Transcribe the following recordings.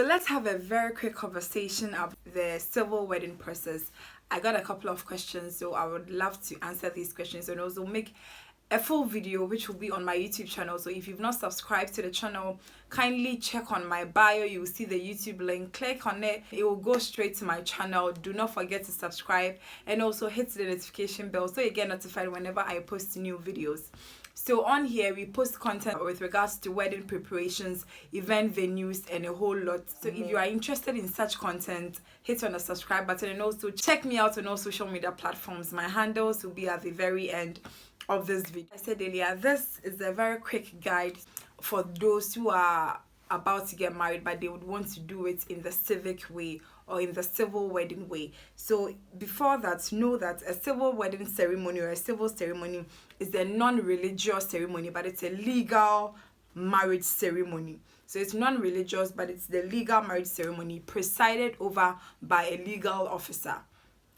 So let's have a very quick conversation of the civil wedding process. I got a couple of questions, so I would love to answer these questions and also make a full video which will be on my YouTube channel. So if you've not subscribed to the channel, kindly check on my bio. You will see the YouTube link. Click on it. It will go straight to my channel. Do not forget to subscribe and also hit the notification bell so you get notified whenever I post new videos. So on here, we post content with regards to wedding preparations, event venues, and a whole lot. So if you are interested in such content, hit on the subscribe button and also check me out on all social media platforms. My handles will be at the very end of this video. I said earlier, this is a very quick guide for those who are about to get married but they would want to do it in the civic way or in the civil wedding way. So before that, know that a civil wedding ceremony or a civil ceremony is a non-religious ceremony, but it's a legal marriage ceremony. So it's non-religious, but it's the legal marriage ceremony presided over by a legal officer,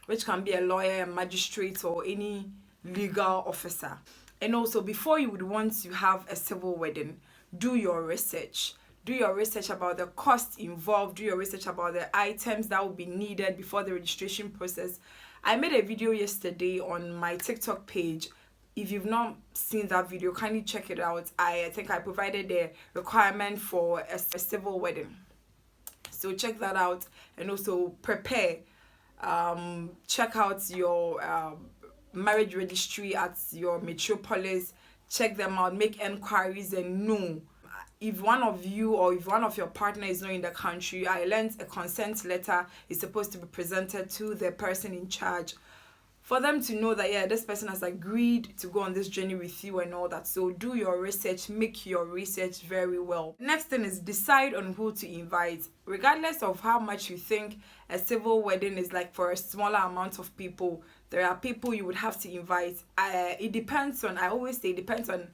which can be a lawyer, a magistrate, or any legal officer. And also, before you would want to have a civil wedding, do your research. Do your research about the cost involved. Do your research about the items that will be needed before the registration process. I made a video yesterday on my TikTok page. If you've not seen that video, kindly check it out. I think I provided the requirement for a civil wedding. So check that out and also prepare. Check out your marriage registry at your metropolis. Check them out, make enquiries, and know if one of you or if one of your partner is not in the country. I learned a consent letter is supposed to be presented to the person in charge for them to know that, yeah, this person has agreed to go on this journey with you and all that. So do your research, make your research very well. Next thing is decide on who to invite. Regardless of how much you think a civil wedding is like for a smaller amount of people, there are people you would have to invite. It depends on, I always say, it depends on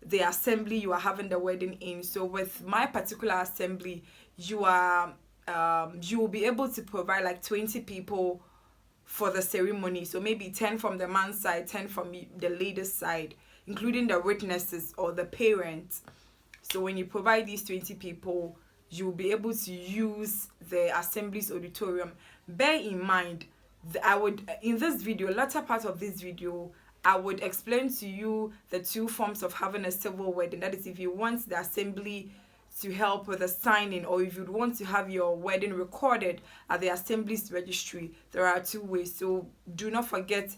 the assembly you are having the wedding in. So with my particular assembly, you will be able to provide like 20 people for the ceremony. So maybe 10 from the man's side, 10 from the lady's side, including the witnesses or the parents. So when you provide these 20 people, you'll be able to use the assembly's auditorium. Bear in mind, I would, in this video, latter part of this video, I would explain to you the two forms of having a civil wedding. That is, if you want the assembly to help with the signing, or if you'd want to have your wedding recorded at the assembly's registry, there are two ways. So do not forget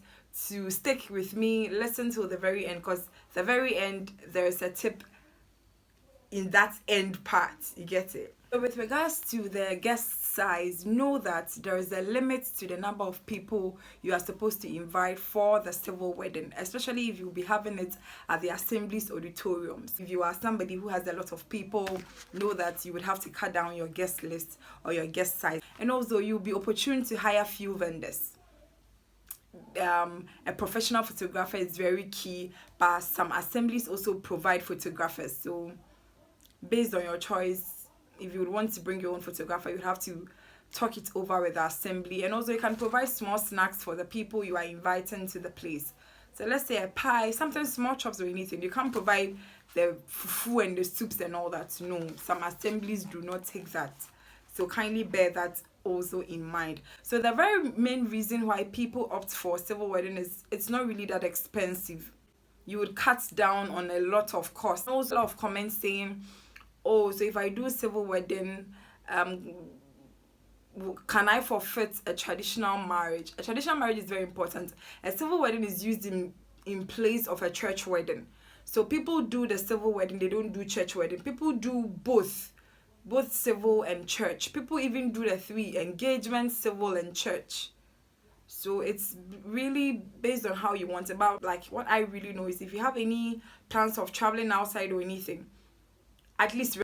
to stick with me, listen till the very end, because the very end there is a tip in that end part. You get it? So with regards to the guest size, know that there is a limit to the number of people you are supposed to invite for the civil wedding, especially if you'll be having it at the assembly's auditoriums. If you are somebody who has a lot of people, know that you would have to cut down your guest list or your guest size. And also, you'll be opportune to hire few vendors. A professional photographer is very key, but some assemblies also provide photographers. So based on your choice, if you would want to bring your own photographer, you would have to talk it over with the assembly. And also, you can provide small snacks for the people you are inviting to the place. So let's say a pie, sometimes small chops or anything. You can't provide the fufu and the soups and all that. No, some assemblies do not take that. So kindly bear that also in mind. So the very main reason why people opt for civil wedding is it's not really that expensive. You would cut down on a lot of costs. Also, a lot of comments saying, oh, so if I do civil wedding, can I forfeit a traditional marriage? A traditional marriage is very important. A civil wedding is used in place of a church wedding. So people do the civil wedding, they don't do church wedding. People do both civil and church. People even do the three: engagement, civil, and church. So it's really based on how you want it. But like, what I really know is if you have any plans of traveling outside or anything, at least